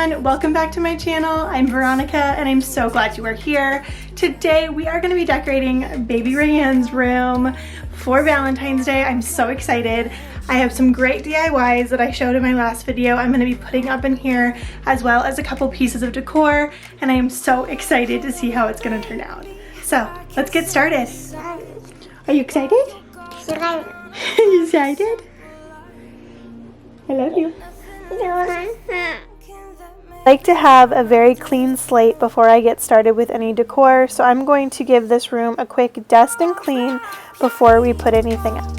everyone, welcome back to my channel. I'm Veronica and I'm so glad you are here. Today we are going to be decorating baby ReyAnn's room for Valentine's Day. I'm so excited. I have some great DIYs that I showed in my last video I'm going to be putting up in here, as well as a couple pieces of decor, and I am so excited to see how it's going to turn out. So let's get started. Are you excited? Are you excited? I love you. I like to have a very clean slate before I get started with any decor, so I'm going to give this room a quick dust and clean before we put anything up.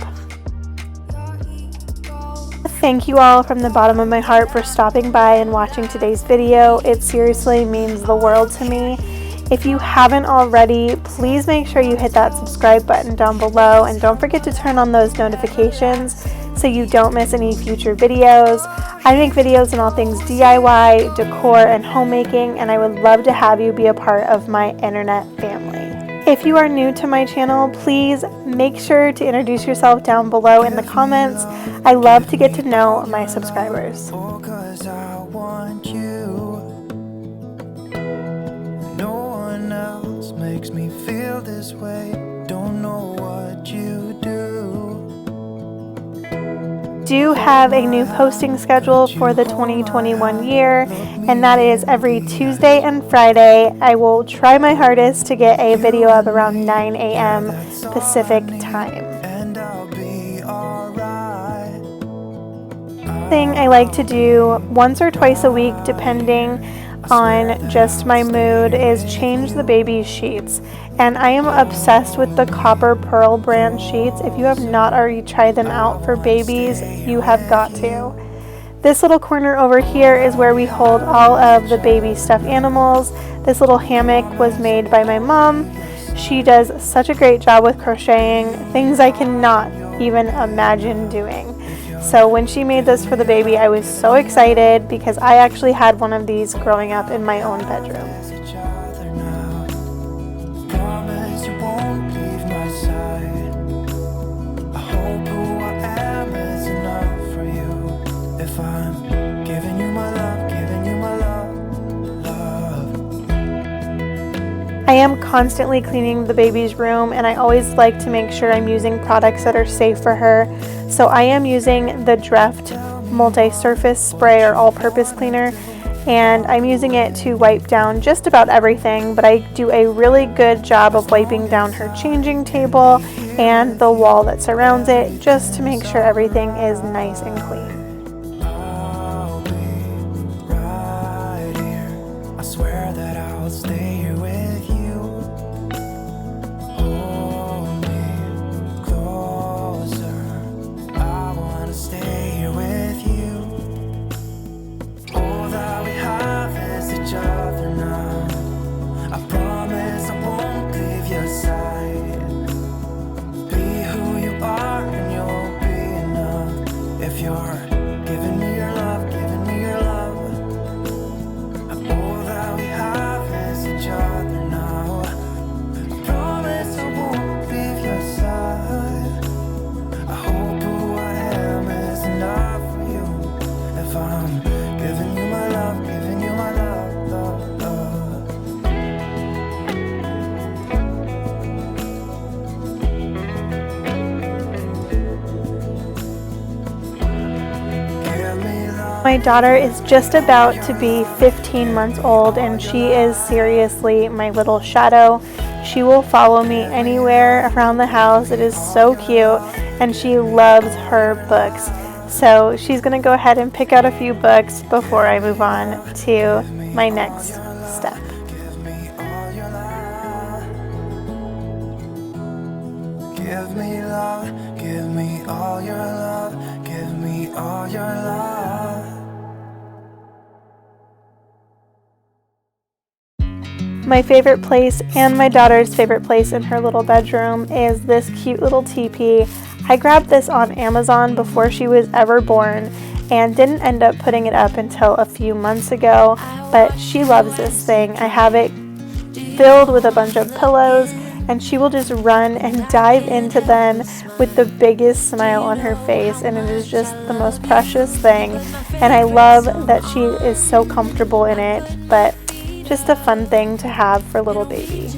Thank you all from the bottom of my heart for stopping by and watching today's video. It seriously means the world to me. If you haven't already, please make sure you hit that subscribe button down below and don't forget to turn on those notifications so you don't miss any future videos. I make videos on all things DIY, decor, and homemaking, and I would love to have you be a part of my internet family. If you are new to my channel, please make sure to introduce yourself down below in the comments. I love to get to know my subscribers. Makes me feel this way. Don't know what you do have a new posting schedule for the 2021 year, and that is every Tuesday and Friday. I will try my hardest to get a video up around 9 a.m. Pacific time. Thing I like to do once or twice a week, depending on just my mood, is change the baby's sheets, and I am obsessed with the Copper Pearl brand sheets. If you have not already tried them out for babies, you have got to. This little corner over here is where we hold all of the baby stuffed animals. This little hammock was made by my mom. She does such a great job with crocheting, things I cannot even imagine doing. So when she made this for the baby, I was so excited because I actually had one of these growing up in my own bedroom. I am constantly cleaning the baby's room, and I always like to make sure I'm using products that are safe for her. So I am using the Dreft multi-surface spray or all-purpose cleaner, and I'm using it to wipe down just about everything, but I do a really good job of wiping down her changing table and the wall that surrounds it, just to make sure everything is nice and clean. My daughter is just about to be 15 months old, and she is seriously my little shadow. She will follow me anywhere around the house. It is so cute, and she loves her books. So she's going to go ahead and pick out a few books before I move on to my next step. Give me love, give me all your love, give me all your love. My favorite place and my daughter's favorite place in her little bedroom is this cute little teepee. I grabbed this on Amazon before she was ever born and didn't end up putting it up until a few months ago, but she loves this thing. I have it filled with a bunch of pillows and she will just run and dive into them with the biggest smile on her face, and it is just the most precious thing. And I love that she is so comfortable in it, but just a fun thing to have for little baby.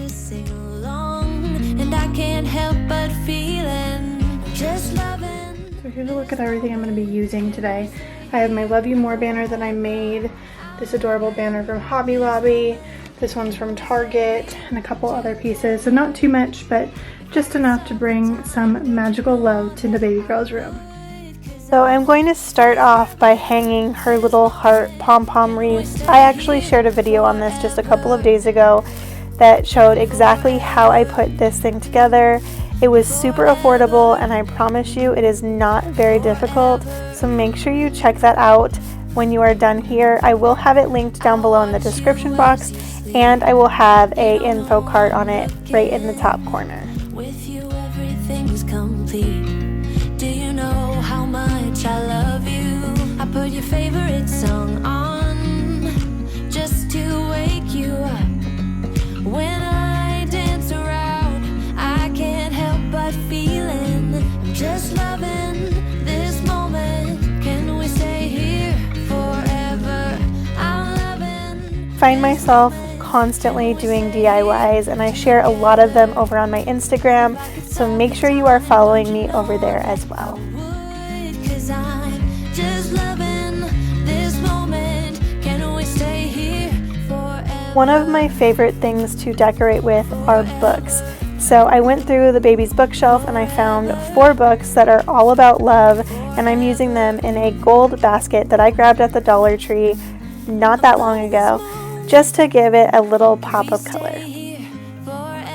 So here's a look at everything I'm going to be using today. I have my Love You More banner that I made, this adorable banner from Hobby Lobby, this one's from Target, and a couple other pieces. So not too much, but just enough to bring some magical love to the baby girl's room. So I'm going to start off by hanging her little heart pom-pom wreaths. I actually shared a video on this just a couple of days ago that showed exactly how I put this thing together. It was super affordable, and I promise you it is not very difficult, so make sure you check that out when you are done here. I will have it linked down below in the description box, and I will have a info card on it right in the top corner. With you everything's complete. Do you know how much I love you? I put your favorite song on just to wake you up. When I dance around, I can't help but feeling I'm just loving this moment. Can we stay here forever? I'm loving. Find myself constantly doing DIYs, and I share a lot of them over on my Instagram, so make sure you are following me over there as well. One of my favorite things to decorate with are books. So I went through the baby's bookshelf and I found 4 books that are all about love, and I'm using them in a gold basket that I grabbed at the Dollar Tree not that long ago, just to give it a little pop of color.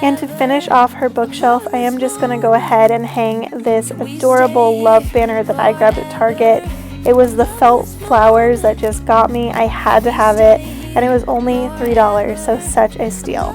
And to finish off her bookshelf, I am just going to go ahead and hang this adorable love banner that I grabbed at Target. It was the felt flowers that just got me. I had to have it, and it was only $3, so such a steal.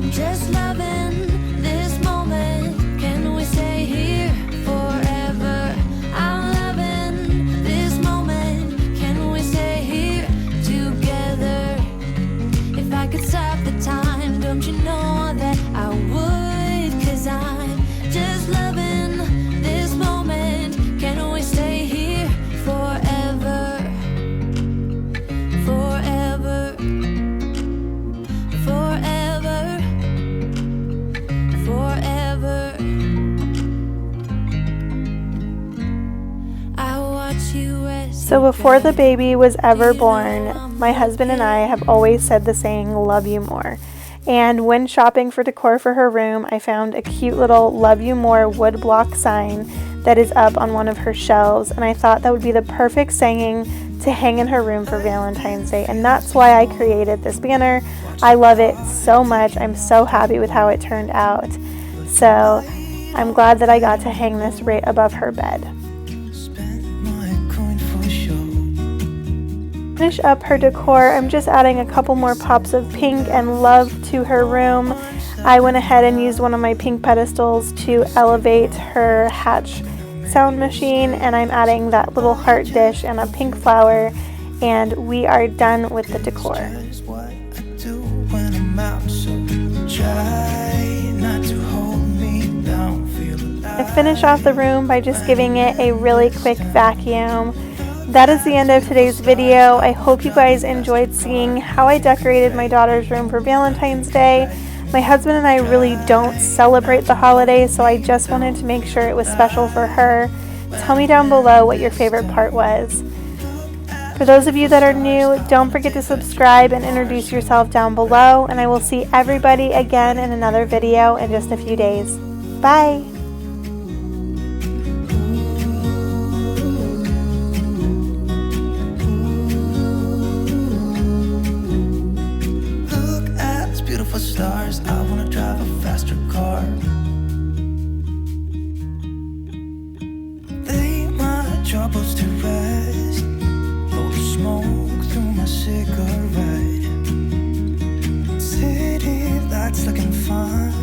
Just loving this moment. Can we stay here forever? I'm loving this moment. Can we stay here together? If I could stop the time, don't you know that I would? 'Cause I'm just loving this moment. Can we stay here forever? Forever. Forever. Forever. I watch you as So before the baby was ever born, my husband and I have always said the saying, love you more. And when shopping for decor for her room, I found a cute little love you more wood block sign that is up on one of her shelves, and I thought that would be the perfect saying to hang in her room for Valentine's Day, and that's why I created this banner. I love it so much. I'm so happy with how it turned out. So I'm glad that I got to hang this right above her bed. Finish up her decor, I'm just adding a couple more pops of pink and love to her room. I went ahead and used one of my pink pedestals to elevate her Hatch sound machine, and I'm adding that little heart dish and a pink flower, and we are done with the decor. I finish off the room by just giving it a really quick vacuum. That is the end of today's video. I hope you guys enjoyed seeing how I decorated my daughter's room for Valentine's Day. My husband and I really don't celebrate the holiday, so I just wanted to make sure it was special for her. Tell me down below what your favorite part was. For those of you that are new, don't forget to subscribe and introduce yourself down below, and I will see everybody again in another video in just a few days. Bye! Stars, I wanna drive a faster car. Lay my troubles to rest, blow the smoke through my cigarette. City lights looking fine.